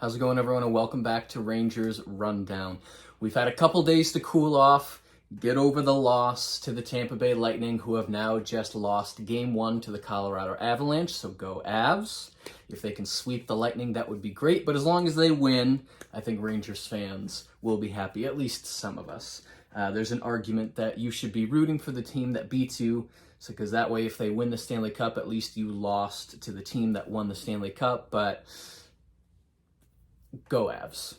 How's it going, everyone, and welcome back to Rangers Rundown. We've had a couple days to cool off, get over the loss to the Tampa Bay Lightning, who have now just lost Game 1 to the Colorado Avalanche, so go Avs. If they can sweep the Lightning, that would be great, but as long as they win, I think Rangers fans will be happy, at least some of us. There's an argument that you should be rooting for the team that beats you, because that way if they win the Stanley Cup, at least you lost to the team that won the Stanley Cup, but go Avs.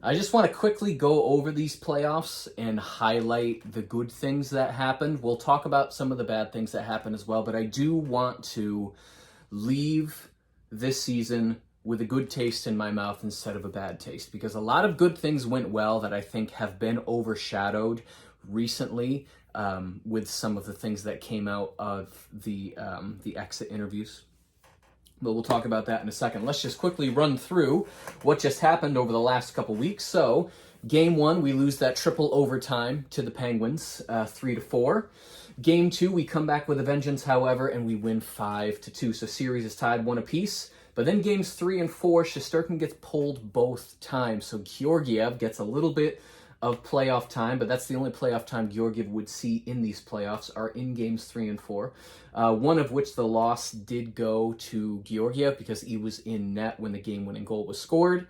I just want to quickly go over these playoffs and highlight the good things that happened. We'll talk about some of the bad things that happened as well, but I do want to leave this season with a good taste in my mouth instead of a bad taste, because a lot of good things went well that I think have been overshadowed recently with some of the things that came out of the exit interviews. But we'll talk about that in a second. Let's just quickly run through what just happened over the last couple weeks. So, Game 1, we lose that triple overtime to the Penguins, 3-4. Game 2, we come back with a vengeance, however, and we win 5-2. So, series is tied 1 apiece. But then Games 3 and 4, Shesterkin gets pulled both times. So, Georgiev gets a little bit of playoff time, but that's the only playoff time Georgiev would see in these playoffs are in Games 3 and 4. One of which the loss did go to Georgiev because he was in net when the game-winning goal was scored.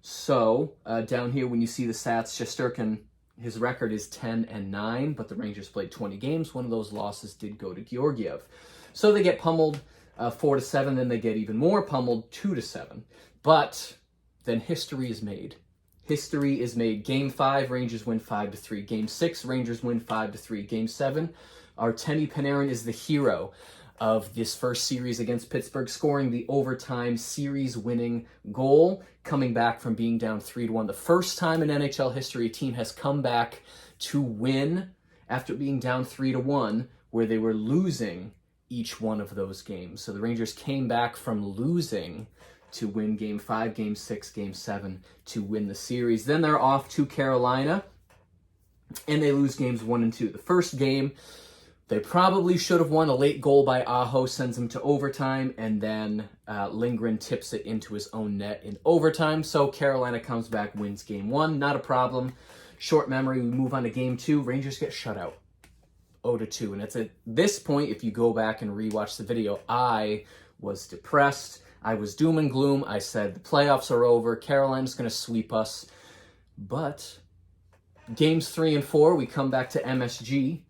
So down here when you see the stats, Shesterkin, his record is 10-9, but the Rangers played 20 games. One of those losses did go to Georgiev. So they get pummeled 4-7, then they get even more pummeled 2-7. But then history is made. History is made. Game 5, Rangers win 5-3. Game 6, Rangers win 5-3. Game 7, Artemi Panarin is the hero of this first series against Pittsburgh, scoring the overtime series-winning goal, coming back from being down 3-1. The first time in NHL history a team has come back to win after being down 3-1, where they were losing each one of those games. So the Rangers came back from losing to win Game 5, Game 6, Game 7 to win the series. Then they're off to Carolina, and they lose Games 1 and 2. The first game, they probably should have won. A late goal by Aho sends them to overtime, and then Lindgren tips it into his own net in overtime. So Carolina comes back, wins Game 1. Not a problem. Short memory, we move on to Game 2. Rangers get shut out 0-2. And it's at this point, if you go back and rewatch the video, I was depressed. I was doom and gloom. I said, the playoffs are over. Carolina's going to sweep us. But Games 3 and 4, we come back to MSG,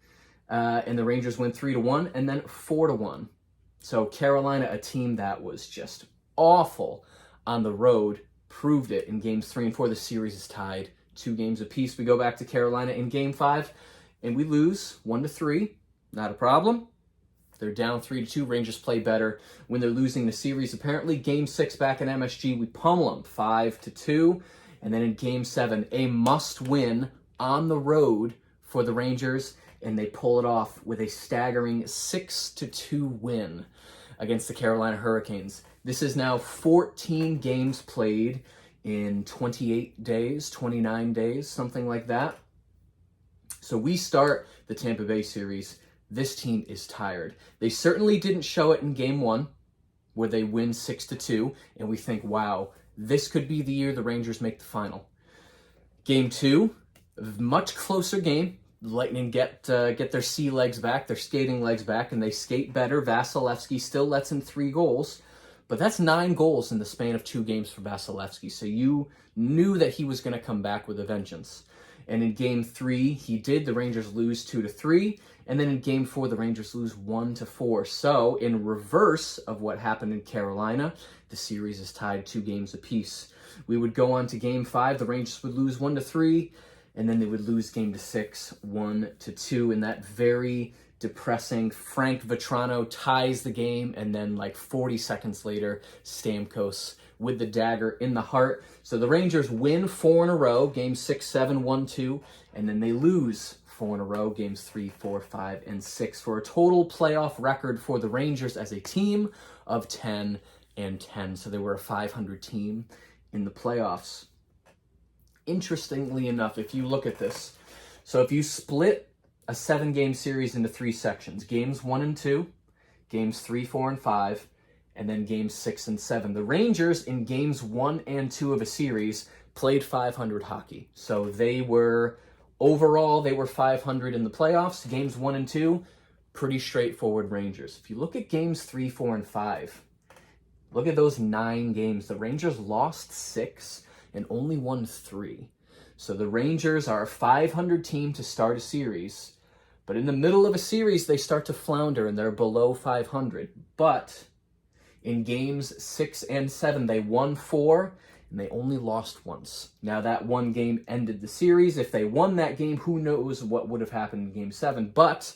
and the Rangers win 3-1, and then 4-1. So Carolina, a team that was just awful on the road, proved it in Games 3 and 4. The series is tied 2 games apiece. We go back to Carolina in Game 5, and we lose 1-3. Not a problem. They're down 3-2. Rangers play better when they're losing the series. Apparently, Game 6 back in MSG, we pummel them 5-2. And then in Game 7, a must-win on the road for the Rangers, and they pull it off with a staggering 6-2 win against the Carolina Hurricanes. This is now 14 games played in 28 days, 29 days, something like that. So we start the Tampa Bay Series. This team is tired. They certainly didn't show it in Game 1, where they win 6-2, and we think, wow, this could be the year the Rangers make the final. Game 2, much closer game. The Lightning get their sea legs back, their skating legs back, and they skate better. Vasilevsky still lets in 3 goals, but that's 9 goals in the span of 2 games for Vasilevsky, so you knew that he was going to come back with a vengeance. And in Game 3, he did. The Rangers lose 2-3. And then in Game 4, the Rangers lose 1-4. So, in reverse of what happened in Carolina, the series is tied 2 games apiece. We would go on to Game 5. The Rangers would lose 1-3. And then they would lose Game 6, 1-2. And that very depressing Frank Vetrano ties the game. And then, 40 seconds later, Stamkos with the dagger in the heart. So the Rangers win 4 in a row, Games 6, 7, 1-2, and then they lose 4 in a row, Games 3, 4, 5, and 6, for a total playoff record for the Rangers as a team of 10-10. So they were a 500 team in the playoffs. Interestingly enough, if you look at this, so if you split a 7-game series into 3 sections, Games 1 and 2, Games 3, 4, and 5, and then games 6 and 7. The Rangers in games 1 and 2 of a series played 500 hockey. So overall, they were 500 in the playoffs. Games 1 and 2, pretty straightforward Rangers. If you look at games 3, 4, and 5, look at those 9 games. The Rangers lost 6 and only won 3. So the Rangers are a 500 team to start a series, but in the middle of a series, they start to flounder and they're below 500. But in games 6 and 7, they won 4 and they only lost once. Now that one game ended the series. If they won that game, who knows what would have happened in game 7. But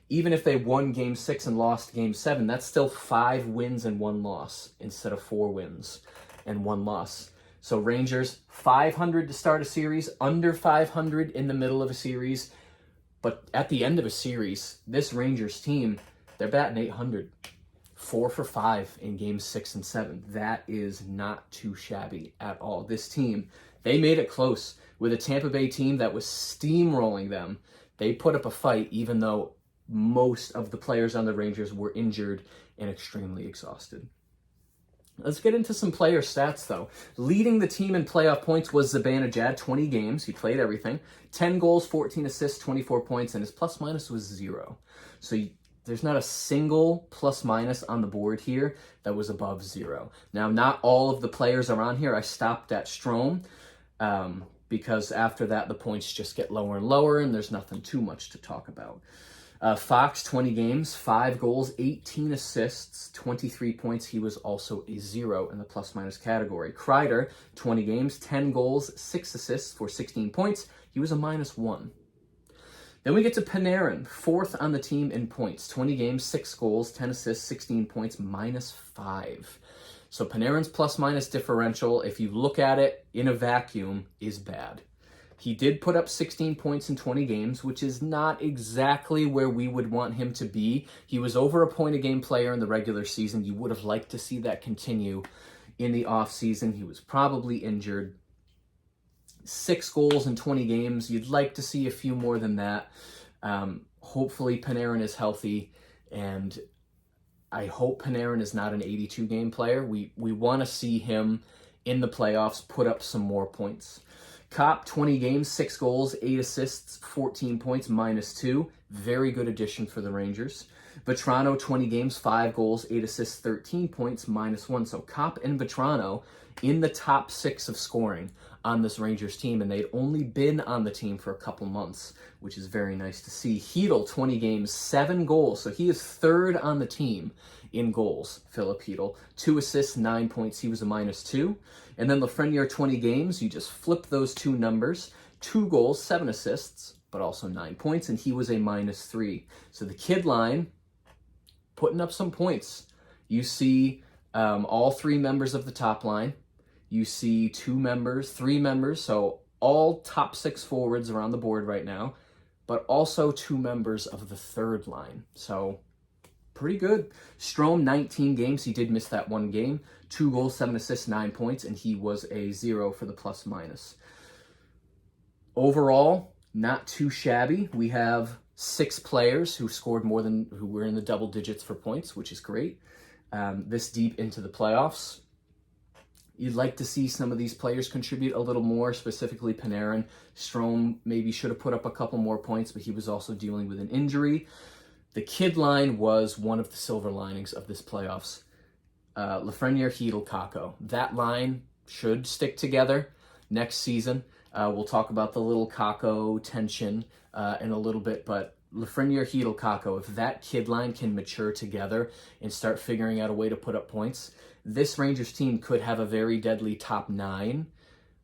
even if they won game 6 and lost game 7, that's still 5 wins and 1 loss instead of 4 wins and 1 loss. So Rangers, 500 to start a series, under 500 in the middle of a series. But at the end of a series, this Rangers team, they're batting 800. 4 for 5 in games 6 and 7. That is not too shabby at all. This team, they made it close with a Tampa Bay team that was steamrolling them. They put up a fight even though most of the players on the Rangers were injured and extremely exhausted. Let's get into some player stats, though. Leading the team in playoff points was Zibanejad, 20 games. He played everything. 10 goals, 14 assists, 24 points, and his plus-minus was 0. So there's not a single plus-minus on the board here that was above 0. Now, not all of the players are on here. I stopped at Strome because after that, the points just get lower and lower, and there's nothing too much to talk about. Fox, 20 games, 5 goals, 18 assists, 23 points. He was also a 0 in the plus-minus category. Kreider, 20 games, 10 goals, 6 assists for 16 points. He was a -1. Then we get to Panarin, 4th on the team in points. 20 games, 6 goals, 10 assists, 16 points, -5. So Panarin's plus-minus differential, if you look at it in a vacuum, is bad. He did put up 16 points in 20 games, which is not exactly where we would want him to be. He was over a point-a-game player in the regular season. You would have liked to see that continue in the offseason. He was probably injured. 6 goals in 20 games. You'd like to see a few more than that. Hopefully Panarin is healthy, and I hope Panarin is not an 82-game player. We want to see him in the playoffs put up some more points. Kopp, 20 games, 6 goals, 8 assists, 14 points, -2. Very good addition for the Rangers. Vetrano, 20 games, 5 goals, 8 assists, 13 points, -1. So Kopp and Vetrano in the top 6 of scoring on this Rangers team, and they'd only been on the team for a couple months, which is very nice to see. Hedl, 20 games, 7 goals. So he is 3rd on the team in goals, Philip Hedl. 2 assists, 9 points. He was a -2. And then Lafreniere, 20 games. You just flip those two numbers. 2 goals, 7 assists, but also 9 points, and he was a -3. So the kid line putting up some points. You see all 3 members of the top line. You see 3 members, so all top 6 forwards are on the board right now, but also 2 members of the 3rd line. So pretty good. Strome, 19 games. He did miss that 1 game. 2 goals, 7 assists, 9 points, and he was a 0 for the plus-minus. Overall, not too shabby. We have 6 players who were in the double digits for points, which is great. This deep into the playoffs. You'd like to see some of these players contribute a little more, specifically Panarin. Strome maybe should have put up a couple more points, but he was also dealing with an injury. The kid line was one of the silver linings of this playoffs. Lafreniere, Hedl, Kaka. That line should stick together next season. We'll talk about the little Kaka tension in a little bit, but Lafreniere, Hedl, Kaka, if that kid line can mature together and start figuring out a way to put up points, this Rangers team could have a very deadly top 9,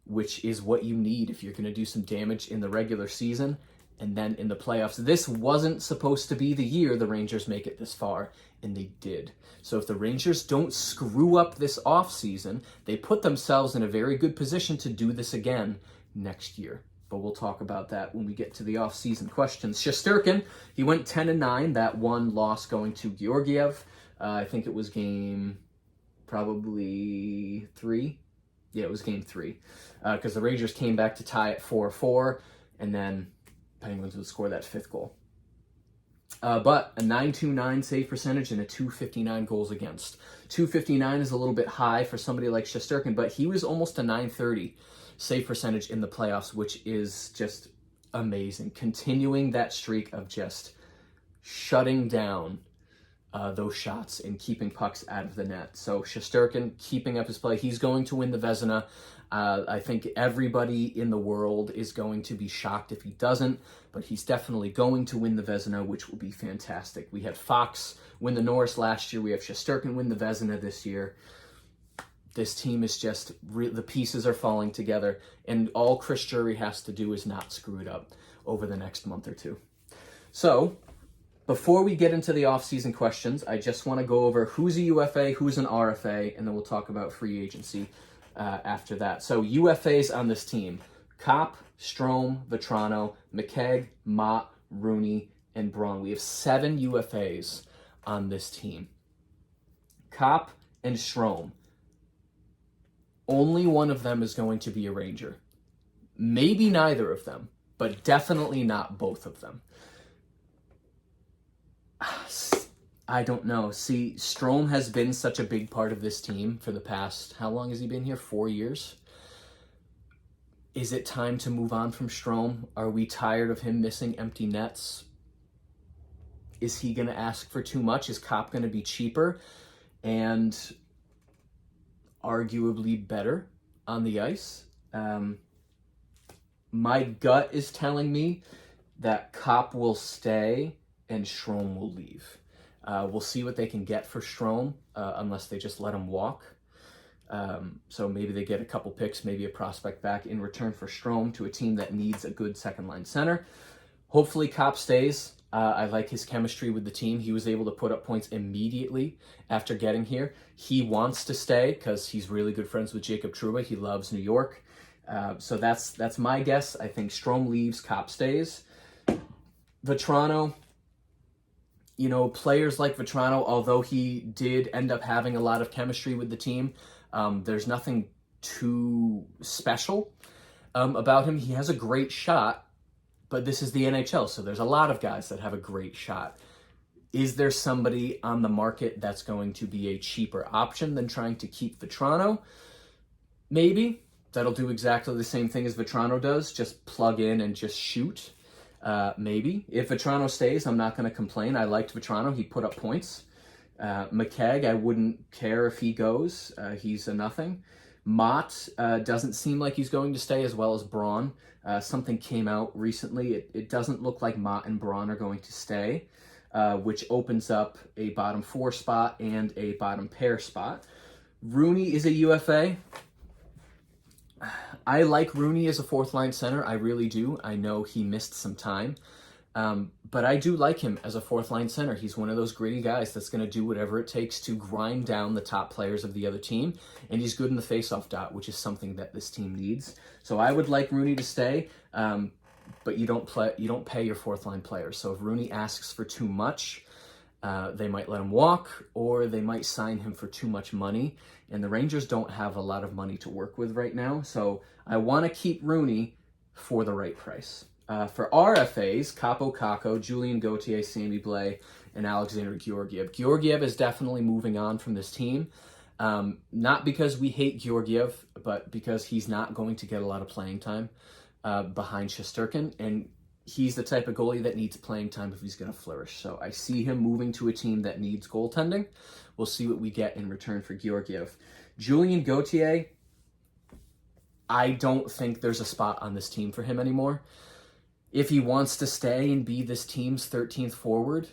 which is what you need if you're going to do some damage in the regular season and then in the playoffs. This wasn't supposed to be the year the Rangers make it this far, and they did. So if the Rangers don't screw up this offseason, they put themselves in a very good position to do this again next year. But we'll talk about that when we get to the offseason questions. Shesterkin, he went 10-9, that 1 loss going to Georgiev. I think it was game probably 3. Yeah, it was game 3. Because the Rangers came back to tie at 4-4, and then Penguins would score that 5th goal. But a 929 save percentage and a 259 goals against. 259 is a little bit high for somebody like Shesterkin, but he was almost a 930 save percentage in the playoffs, which is just amazing. Continuing that streak of just shutting down those shots and keeping pucks out of the net. So Shesterkin keeping up his play. He's going to win the Vezina. I think everybody in the world is going to be shocked if he doesn't, but he's definitely going to win the Vezina, which will be fantastic. We had Fox win the Norris last year. We have Shesterkin win the Vezina this year. This team is just, the pieces are falling together, and all Chris Drury has to do is not screw it up over the next month or two. So, before we get into the offseason questions, I just want to go over who's a UFA, who's an RFA, and then we'll talk about free agency after that. So UFAs on this team: Kopp, Strome, Vetrano, McKegg, Mott, Rooney, and Braun. We have 7 UFAs on this team. Kopp and Strome. Only one of them is going to be a Ranger. Maybe neither of them, but definitely not both of them. I don't know. See, Strome has been such a big part of this team for the past, how long has he been here? 4 years? Is it time to move on from Strome? Are we tired of him missing empty nets? Is he going to ask for too much? Is Kopp going to be cheaper and arguably better on the ice? My gut is telling me that Kopp will stay and Strome will leave. We'll see what they can get for Strome, unless they just let him walk. So maybe they get a couple picks, maybe a prospect back in return for Strome to a team that needs a good second-line center. Hopefully Kopp stays. I like his chemistry with the team. He was able to put up points immediately after getting here. He wants to stay because he's really good friends with Jacob Trouba. He loves New York. So that's my guess. I think Strome leaves, Kopp stays. Vetrano, you know, players like Vetrano, although he did end up having a lot of chemistry with the team, there's nothing too special about him. He has a great shot, but this is the NHL, so there's a lot of guys that have a great shot. Is there somebody on the market that's going to be a cheaper option than trying to keep Vetrano? Maybe. That'll do exactly the same thing as Vetrano does, just plug in and just shoot. Maybe. If Vetrano stays, I'm not going to complain. I liked Vetrano. He put up points. McKegg, I wouldn't care if he goes. He's a nothing. Mott doesn't seem like he's going to stay, as well as Braun. Something came out recently. It doesn't look like Mott and Braun are going to stay, which opens up a bottom 4 spot and a bottom pair spot. Rooney is a UFA. I like Rooney as a fourth-line center. I really do. I know he missed some time. But I do like him as a fourth-line center. He's one of those gritty guys that's going to do whatever it takes to grind down the top players of the other team. And he's good in the face-off dot, which is something that this team needs. So I would like Rooney to stay, but you don't pay your fourth-line players. So if Rooney asks for too much, they might let him walk, or they might sign him for too much money. And the Rangers don't have a lot of money to work with right now. So I want to keep Rooney for the right price. For RFAs, Kaapo Kakko, Julien Gauthier, Sammy Blais, and Alexander Georgiev. Georgiev is definitely moving on from this team. Not because we hate Georgiev, but because he's not going to get a lot of playing time behind Shesterkin. And he's the type of goalie that needs playing time if he's going to flourish. So I see him moving to a team that needs goaltending. We'll see what we get in return for Georgiev. Julien Gauthier, I don't think there's a spot on this team for him anymore. If he wants to stay and be this team's 13th forward,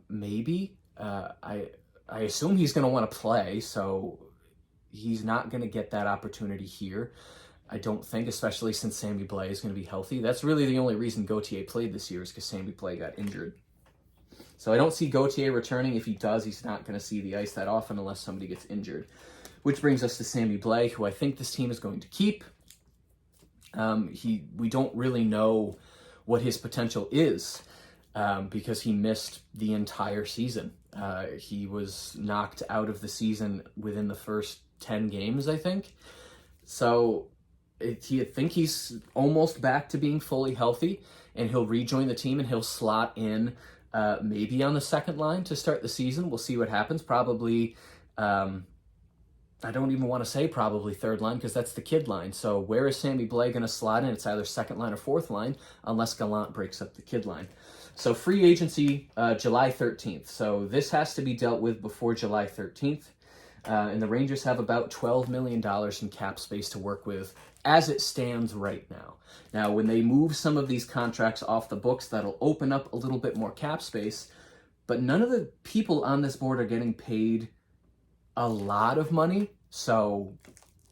maybe. I assume he's going to want to play, so he's not going to get that opportunity here. I don't think, especially since Sammy Blais is going to be healthy. That's really the only reason Gauthier played this year, is because Sammy Blais got injured. So I don't see Gauthier returning. If he does, he's not going to see the ice that often unless somebody gets injured. Which brings us to Sammy Blais, who I think this team is going to keep. We don't really know what his potential is because he missed the entire season. He was knocked out of the season within the first 10 games, I think. So I think he's almost back to being fully healthy, and he'll rejoin the team and he'll slot in maybe on the second line to start the season. We'll see what happens. Probably, I don't even want to say probably third line because that's the kid line. So where is Sammy Blais going to slot in? It's either second line or fourth line unless Gallant breaks up the kid line. So free agency, July 13th. So this has to be dealt with before July 13th. And the Rangers have about $12 million in cap space to work with as it stands right now. Now, when they move some of these contracts off the books, that'll open up a little bit more cap space. But none of the people on this board are getting paid a lot of money, so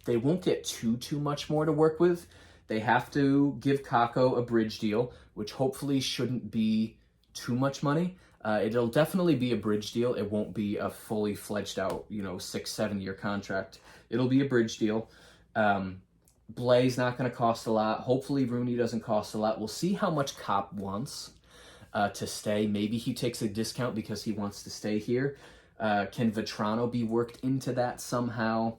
they won't get too much more to work with. They have to give Kaka a bridge deal, which hopefully shouldn't be too much money. It'll definitely be a bridge deal. It won't be a fully fledged out, 6-7 year contract. It'll be a bridge deal. Blais not going to cost a lot. Hopefully Rooney doesn't cost a lot. We'll see how much Kopp wants to stay. Maybe he takes a discount because he wants to stay here. Can Vetrano be worked into that somehow?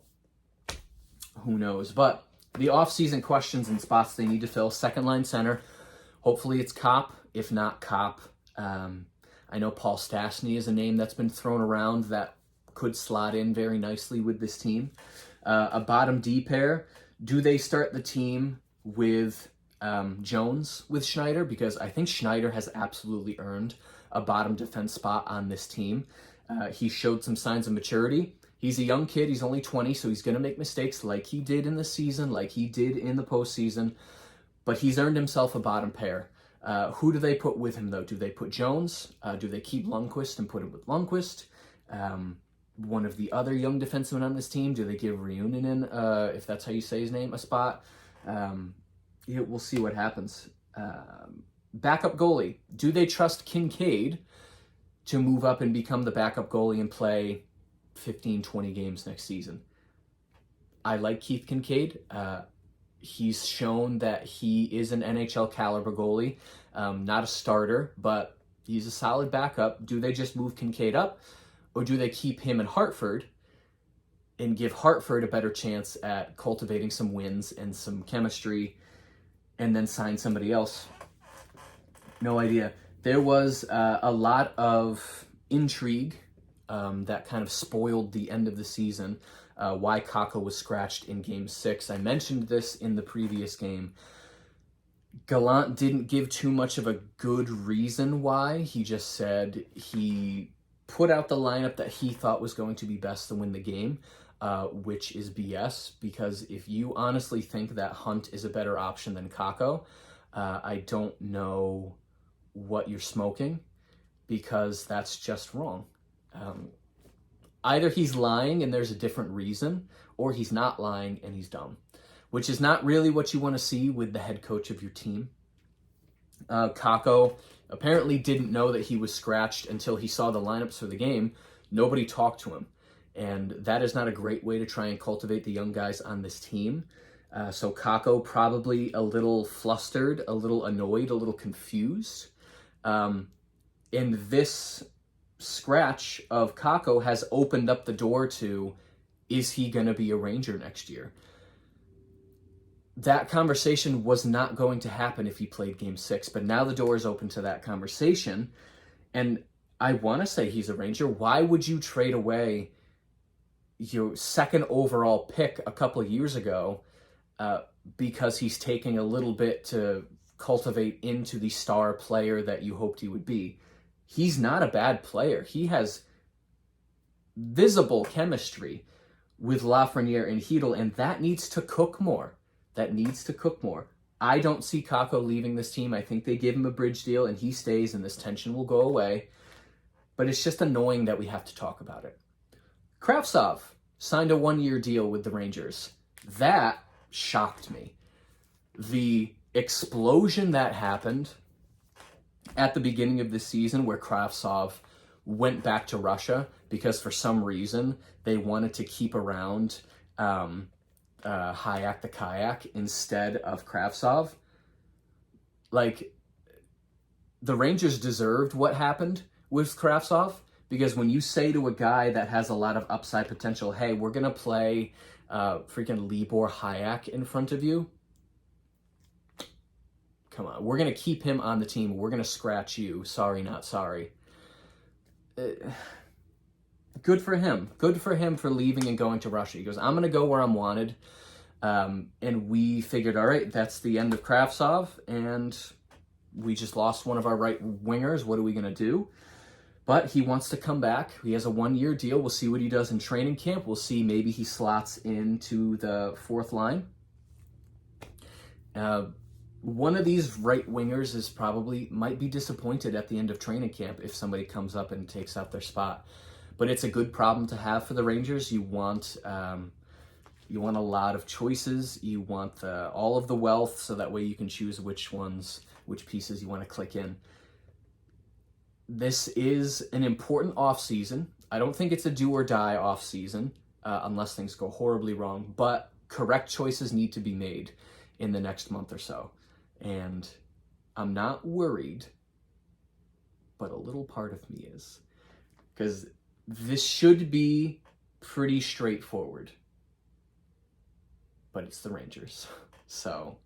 Who knows? But the offseason questions and spots they need to fill. Second line center. Hopefully it's Kopp. If not Kopp, I know Paul Stastny is a name that's been thrown around that could slot in very nicely with this team. A bottom D pair. Do they start the team with Jones with Schneider? Because I think Schneider has absolutely earned a bottom defense spot on this team. He showed some signs of maturity. He's a young kid. He's only 20, so he's going to make mistakes like he did in the season, like he did in the postseason. But he's earned himself a bottom pair. Who do they put with him, though? Do they put Jones? Do they keep Lundqvist and put him with Lundqvist? One of the other young defensemen on this team, do they give Reunanen, if that's how you say his name, a spot? We'll see what happens. Backup goalie. Do they trust Kincaid to move up and become the backup goalie and play 15, 20 games next season? I like Keith Kincaid. He's shown that he is an NHL caliber goalie. Not a starter, but he's a solid backup. Do they just move Kincaid up? Or do they keep him in Hartford and give Hartford a better chance at cultivating some wins and some chemistry and then sign somebody else? No idea. There was a lot of intrigue that kind of spoiled the end of the season. Why Kaka was scratched in Game 6. I mentioned this in the previous game. Gallant didn't give too much of a good reason why. He just said he put out the lineup that he thought was going to be best to win the game, which is BS, because if you honestly think that Hunt is a better option than Kaka, I don't know what you're smoking, because that's just wrong. Either he's lying and there's a different reason, or he's not lying and he's dumb, which is not really what you want to see with the head coach of your team. Kako apparently didn't know that he was scratched until he saw the lineups for the game. Nobody talked to him, and that is not a great way to try and cultivate the young guys on this team. So Kako probably a little flustered, a little annoyed, a little confused. And this scratch of Kako has opened up the door to, is he going to be a Ranger next year? That conversation was not going to happen if he played Game 6, but now the door is open to that conversation. And I want to say he's a Ranger. Why would you trade away your second overall pick a couple of years ago because he's taking a little bit to cultivate into the star player that you hoped he would be? He's not a bad player. He has visible chemistry with Lafreniere and Hedl, and that needs to cook more. I don't see Kako leaving this team. I think they give him a bridge deal and he stays and this tension will go away. But it's just annoying that we have to talk about it. Kravtsov signed a 1-year deal with the Rangers. That shocked me. The explosion that happened at the beginning of the season where Kravtsov went back to Russia because for some reason they wanted to keep around Hayek the Kayak instead of Kravtsov. Like, the Rangers deserved what happened with Kravtsov, because when you say to a guy that has a lot of upside potential, hey, we're going to play freaking Libor Hayek in front of you, come on. We're going to keep him on the team. We're going to scratch you. Sorry, not sorry. Good for him. Good for him for leaving and going to Russia. He goes, I'm going to go where I'm wanted. And we figured, all right, that's the end of Kravtsov, and we just lost one of our right wingers. What are we going to do? But he wants to come back. He has a 1-year deal. We'll see what he does in training camp. We'll see, maybe he slots into the fourth line. One of these right wingers might be disappointed at the end of training camp if somebody comes up and takes out their spot. But it's a good problem to have for the Rangers. You want a lot of choices. You want all of the wealth, so that way you can choose which pieces you want to click in. This is an important offseason. I don't think it's a do or die offseason, unless things go horribly wrong, but correct choices need to be made in the next month or so. And I'm not worried, but a little part of me is. Because this should be pretty straightforward. But it's the Rangers. So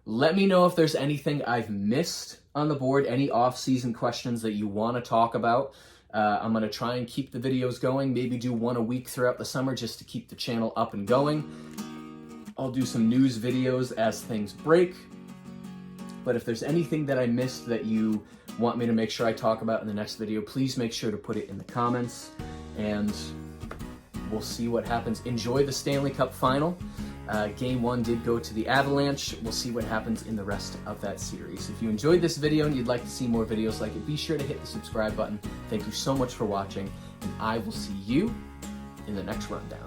let me know if there's anything I've missed on the board, any off-season questions that you want to talk about. I'm going to try and keep the videos going, maybe do one a week throughout the summer just to keep the channel up and going. I'll do some news videos as things break. But if there's anything that I missed that you want me to make sure I talk about in the next video, please make sure to put it in the comments, and we'll see what happens. Enjoy the Stanley Cup final. Game 1 did go to the Avalanche. We'll see what happens in the rest of that series. If you enjoyed this video and you'd like to see more videos like it, be sure to hit the subscribe button. Thank you so much for watching, and I will see you in the next rundown.